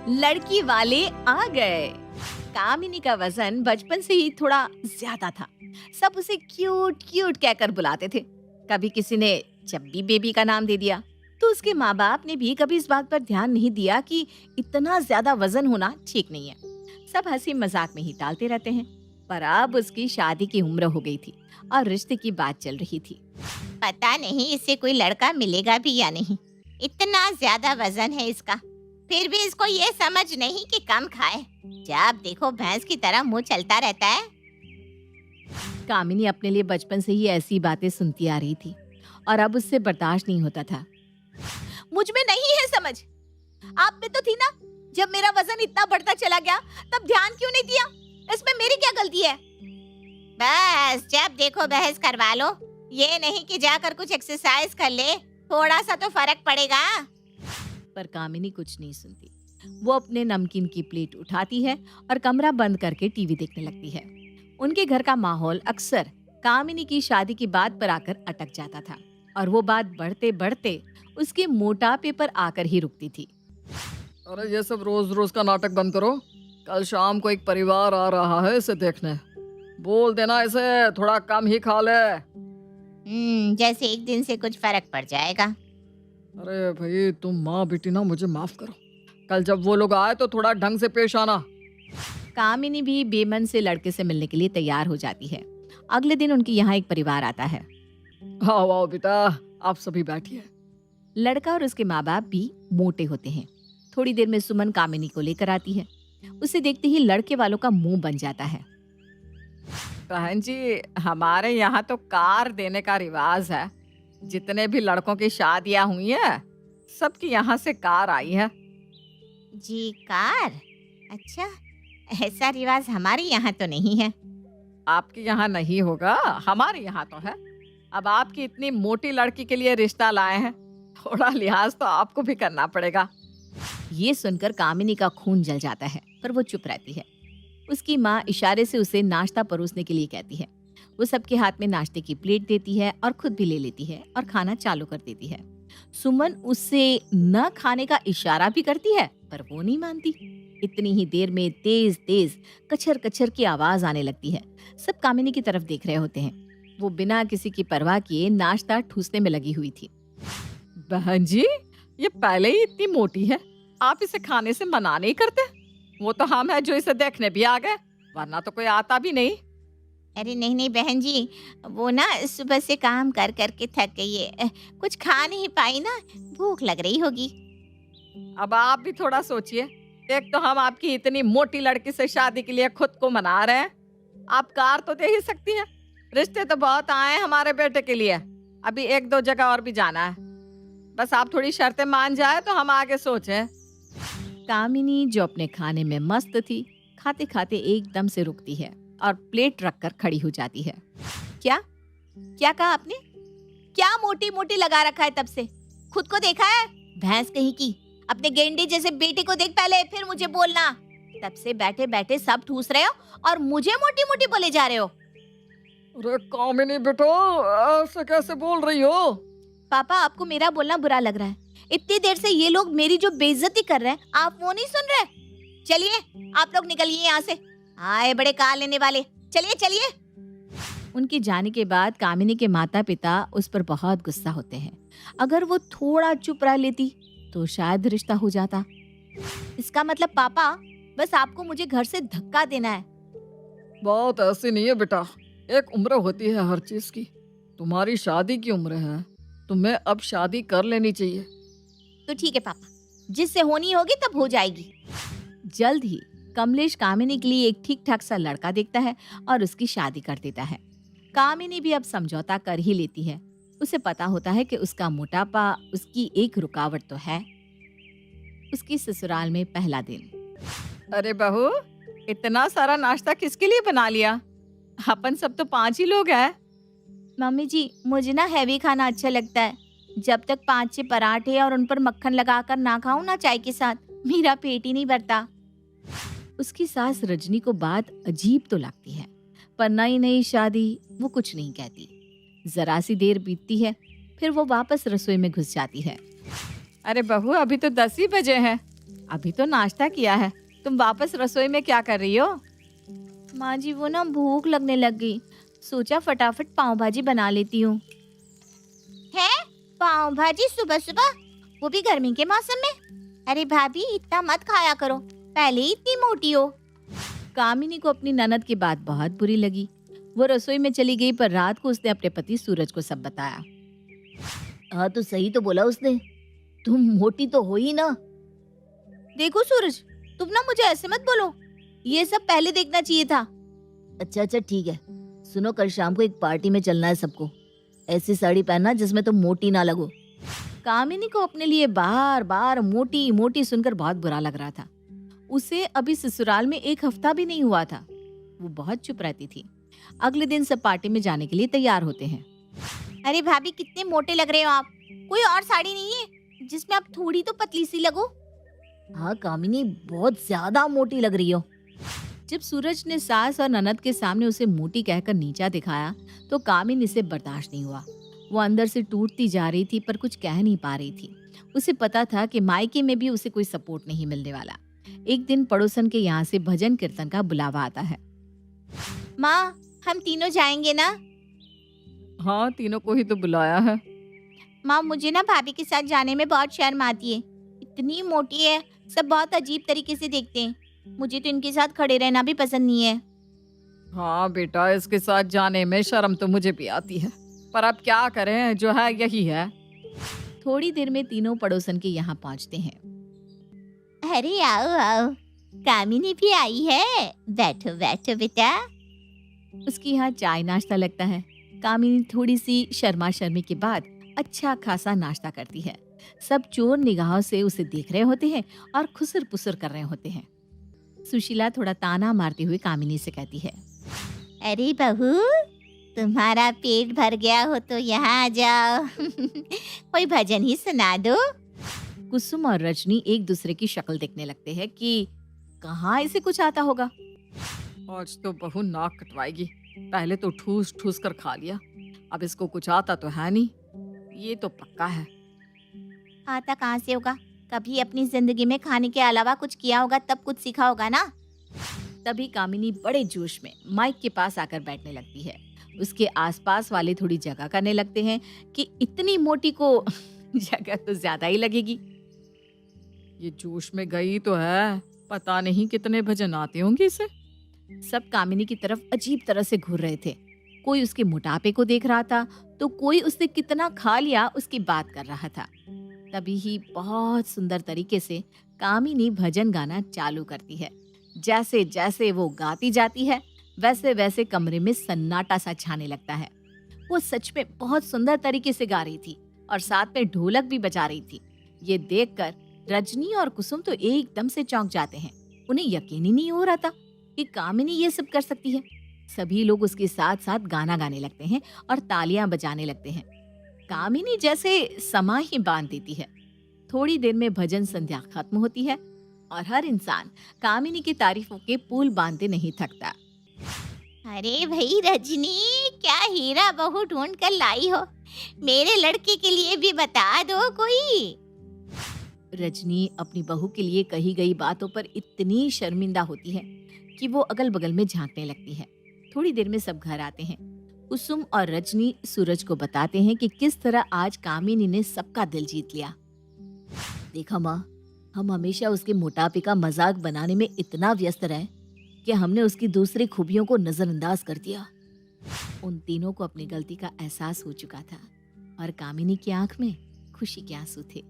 लड़की वाले आ गए। कामिनी का वजन बचपन से ही थोड़ा ज्यादा था। सब उसे क्यूट क्यूट कहकर बुलाते थे। कभी किसी ने चब्बी बेबी का नाम दे दिया, तो उसके माँ बाप ने भी कभी इस बात पर ध्यान नहीं दिया कि इतना ज्यादा वजन होना ठीक नहीं है। सब हंसी मजाक में ही टालते रहते हैं। पर अब उसकी शादी की उम्र हो गई थी और रिश्ते की बात चल रही थी। पता नहीं इससे कोई लड़का मिलेगा भी या नहीं। इतना ज्यादा वजन है इसका, फिर भी इसको ये समझ नहीं कि कम खाए। जब देखो भैंस की तरह मुंह चलता रहता है। कामिनी अपने लिए बचपन से ही ऐसी बातें सुनती आ रही थी और अब उससे बर्दाश्त नहीं होता था। मुझ में नहीं है समझ। आप में तो थी ना। जब मेरा वजन इतना बढ़ता चला गया तब ध्यान क्यों नहीं दिया? इसमें मेरी क्या गलती है? बस जब देखो बहस करवा लो। ये नहीं कि जाकर कुछ एक्सरसाइज कर ले, थोड़ा सा तो फर्क पड़ेगा। पर कामिनी कुछ नहीं सुनती। वो अपने नमकीन की प्लेट उठाती है और कमरा बंद करके टीवी देखने लगती है। उनके घर का माहौल अक्सर कामिनी की शादी की बात पर आकर अटक जाता था और वो बात बढ़ते बढ़ते उसके मोटापे पर आकर ही रुकती थी। अरे ये सब रोज रोज का नाटक बंद करो। कल शाम को एक परिवार आ रहा है इसे देखने। बोल देना इसे थोड़ा कम ही खा ले। जैसे एक दिन से कुछ फर्क पड़ जाएगा। अरे भाई तुम माँ बेटी ना, मुझे माफ करो। कल जब वो लोग आए तो थोड़ा ढंग से पेश आना। कामिनी भी बेमन से लड़के से मिलने के लिए तैयार हो जाती है। अगले दिन उनके यहाँ एक परिवार आता है। आओ आओ बेटा, आप सभी बैठिए। लड़का और उसके माँ बाप भी मोटे होते हैं। थोड़ी देर में सुमन कामिनी को लेकर आती है। उसे देखते ही लड़के वालों का मुंह बन जाता है। बहन जी, हमारे यहाँ तो कार देने का रिवाज है। जितने भी लड़कों की शादियाँ हुई है सबकी यहाँ से कार आई है। जी कार? अच्छा, ऐसा रिवाज हमारे यहाँ तो नहीं है। आपके यहाँ नहीं होगा, हमारे यहाँ तो है। अब आपकी इतनी मोटी लड़की के लिए रिश्ता लाए हैं, थोड़ा लिहाज तो आपको भी करना पड़ेगा। ये सुनकर कामिनी का खून जल जाता है, पर वो चुप रहती है। उसकी माँ इशारे से उसे नाश्ता परोसने के लिए कहती है। वो सबके हाथ में नाश्ते की प्लेट देती है और खुद भी ले लेती है और खाना चालू कर देती है। सुमन उससे न खाने का इशारा भी करती है, पर वो नहीं मानती। इतनी ही देर में तेज तेज कचर कचर की आवाज आने लगती है। सब कामिनी की तरफ देख रहे होते हैं। वो बिना किसी की परवाह किए नाश्ता ठूसने में लगी हुई थी। बहन जी, ये पहले ही इतनी मोटी है, आप इसे खाने से मना नहीं करते? वो तो हम है जो इसे देखने भी आ गए, वरना तो कोई आता भी नहीं। अरे नहीं नहीं बहन जी, वो ना सुबह से काम कर करके थक गई है, कुछ खा नहीं पाई ना, भूख लग रही होगी। अब आप भी थोड़ा सोचिए। एक तो हम आपकी इतनी मोटी लड़की से शादी के लिए खुद को मना रहे हैं, आप कार तो दे ही सकती हैं। रिश्ते तो बहुत आए हैं हमारे बेटे के लिए, अभी एक दो जगह और भी जाना है। बस आप थोड़ी शर्तें मान जाए तो हम आगे सोचें। कामिनी जो अपने खाने में मस्त थी, खाते खाते एकदम से रुकती है और प्लेट रखकर खड़ी हो जाती है। क्या क्या कहा आपने? क्या मोटी मोटी लगा रखा है तब से? खुद को देखा है? भैंस कहीं की। अपने गेंडे जैसे बेटे को देख पहले, फिर मुझे बोलना। तब से बैठे बैठे सब ठूस रहे हो और मुझे मोटी मोटी बोले जा रहे हो। अरे कामिनी बेटो, ऐसे कैसे बोल रही हो? पापा, आपको मेरा बोलना बुरा लग रहा है। इतनी देर से ये लोग मेरी जो बेइज्जती कर रहे हैं, आप वो नहीं सुन रहे? चलिए आप लोग निकलिए यहाँ से। आए बड़े कार लेने वाले, चलिए चलिए। उनके जाने के बाद कामिनी के माता पिता उस पर बहुत गुस्सा होते हैं। अगर वो थोड़ा चुप रह लेती तो शायद रिश्ता हो जाता। इसका मतलब पापा, बस आपको मुझे घर से धक्का देना है। बात ऐसी नहीं है बेटा, एक उम्र होती है हर चीज की। तुम्हारी शादी की उम्र है, तुम्हें अब शादी कर लेनी चाहिए। तो ठीक है पापा, जिससे होनी होगी तब हो जाएगी। जल्द ही कमलेश कामिनी के लिए एक ठीक ठाक सा लड़का देखता है और उसकी शादी कर देता है। कामिनी भी अब समझौता कर ही लेती है। उसे पता होता है कि उसका मोटापा उसकी एक रुकावट तो है। उसकी ससुराल में पहला दिन। अरे बहू, इतना सारा नाश्ता किसके लिए बना लिया? अपन सब तो 5 ही लोग हैं। मम्मी जी, मुझे ना हैवी खाना अच्छा लगता है। जब तक 5-6 पराठे और उन पर मक्खन लगाकर ना खाऊं ना चाय के साथ, मेरा पेट ही नहीं भरता। उसकी सास रजनी को बात अजीब तो लगती है, पर नई नई शादी वो कुछ नहीं कहती। जरा सी देर बीतती है, फिर वो वापस रसोई में घुस जाती है। अरे बहू, अभी तो 10 ही बजे हैं, अभी तो नाश्ता किया है, तुम वापस रसोई में क्या कर रही हो? माँ जी वो ना भूख लगने लग गई, सोचा फटाफट पाव भाजी बना लेती हूँ। है पाव भाजी सुबह सुबह, वो भी गर्मी के मौसम में? अरे भाभी इतना मत खाया करो, पहले ही इतनी मोटी हो। कामिनी को अपनी ननद की बात बहुत बुरी लगी। वो रसोई में चली गई, पर रात को उसने अपने पति सूरज को सब बताया। हाँ तो सही तो बोला उसने, तुम मोटी तो हो ही ना। देखो सूरज, तुम ना मुझे ऐसे मत बोलो, ये सब पहले देखना चाहिए था। अच्छा ठीक है, सुनो कल शाम को एक पार्टी में चलना है सबको। ऐसी साड़ी पहनना जिसमें तुम मोटी ना लगो। कामिनी को अपने लिए बार बार मोटी मोटी सुनकर बहुत बुरा लग रहा था। उसे अभी ससुराल में एक हफ्ता भी नहीं हुआ था। वो बहुत चुप रहती थी। अगले दिन सब पार्टी में जाने के लिए तैयार होते हैं। अरे भाभी कितने मोटे लग रहे हो आप, कोई और साड़ी नहीं है जिसमें आप थोड़ी तो पतली सी लगो? हाँ कामिनी, बहुत ज्यादा मोटी लग रही हो। जब सूरज ने सास और ननद के सामने उसे मोटी कहकर नीचा दिखाया तो कामिनी से बर्दाश्त नहीं हुआ। वो अंदर से टूटती जा रही थी, पर कुछ कह नहीं पा रही थी। उसे पता था कि मायके में भी उसे कोई सपोर्ट नहीं मिलने वाला। एक दिन पड़ोसन के यहाँ से भजन कीर्तन का बुलावा आता है। माँ हम तीनों जाएंगे ना? हाँ, तीनों को ही तो बुलाया है। माँ मुझे ना भाभी के साथ जाने में बहुत शर्म आती है, इतनी मोटी है, सब बहुत अजीब तरीके से देखते हैं। मुझे तो इनके साथ खड़े रहना भी पसंद नहीं है। हाँ बेटा, इसके साथ जाने में शर्म तो मुझे भी आती है, पर अब क्या करें, जो है यही है। थोड़ी देर में तीनों पड़ोसन के यहाँ पहुँचते हैं। अरे आओ आओ, कामिनी भी आई है, बैठो बैठो बेटा। उसके यहाँ चाय नाश्ता लगता है। कामिनी थोड़ी सी शर्मा शर्मी के बाद अच्छा खासा नाश्ता करती है। सब चोर निगाहों से उसे देख रहे होते हैं और खुसर पुसर कर रहे होते हैं। सुशीला थोड़ा ताना मारते हुए कामिनी से कहती है, अरे बहू, तुम्हारा पेट भर गया हो तो यहाँ आ जाओ। कोई भजन ही सुना दो। कुसुम और रजनी एक दूसरे की शक्ल देखने लगते हैं कि कहाँ इसे कुछ आता होगा। आज तो बहू नाक कटवाएगी, पहले तो ठूस ठूस कर खा लिया, अब इसको कुछ आता तो है नहीं, ये तो पक्का है। आता कहाँ से होगा, कभी अपनी जिंदगी में खाने के अलावा कुछ किया होगा तब कुछ सीखा होगा ना। तभी कामिनी बड़े जोश में माइक के पास आकर बैठने लगती है। उसके आसपास वाले थोड़ी जगह करने लगते हैं कि इतनी मोटी को जगह तो ज्यादा ही लगेगी। ये जोश में गई तो है, पता नहीं कितने भजन आते होंगे इसे। सब कामिनी की तरफ अजीब तरह से घूर रहे थे। कोई उसके मोटापे को देख रहा था तो कोई उसने कितना खा लिया उसकी बात कर रहा था। तभी ही बहुत सुंदर तरीके से कामिनी भजन गाना चालू करती है। जैसे जैसे वो गाती जाती है वैसे वैसे कमरे में सन्नाटा सा छाने लगता है। वो सच में बहुत सुंदर तरीके से गा रही थी और साथ में ढोलक भी बजा रही थी। ये देखकर रजनी और कुसुम तो एकदम से चौंक जाते हैं। उन्हें यकीन ही नहीं हो रहा था कि कामिनी ये सब कर सकती है। सभी लोग उसके साथ साथ गाना गाने लगते हैं और तालियां बजाने लगते हैं। कामिनी जैसे समा ही बांध देती है। थोड़ी देर में भजन संध्या खत्म होती है और हर इंसान कामिनी की तारीफों के पुल बांधते नहीं थकता। अरे भाई रजनी, क्या हीरा बहू ढूंढ कर लाई हो, मेरे लड़के के लिए भी बता दो कोई। रजनी अपनी बहू के लिए कही गई बातों पर इतनी शर्मिंदा होती है कि वो अगल बगल में झांकने लगती है। थोड़ी देर में सब घर आते हैं। कुसुम और रजनी सूरज को बताते हैं कि किस तरह आज कामिनी ने सबका दिल जीत लिया। देखा माँ, हम हमेशा उसके मोटापे का मजाक बनाने में इतना व्यस्त रहे कि हमने उसकी दूसरी खूबियों को नजरअंदाज कर दिया। उन तीनों को अपनी गलती का एहसास हो चुका था और कामिनी की आंख में खुशी के आंसू थे।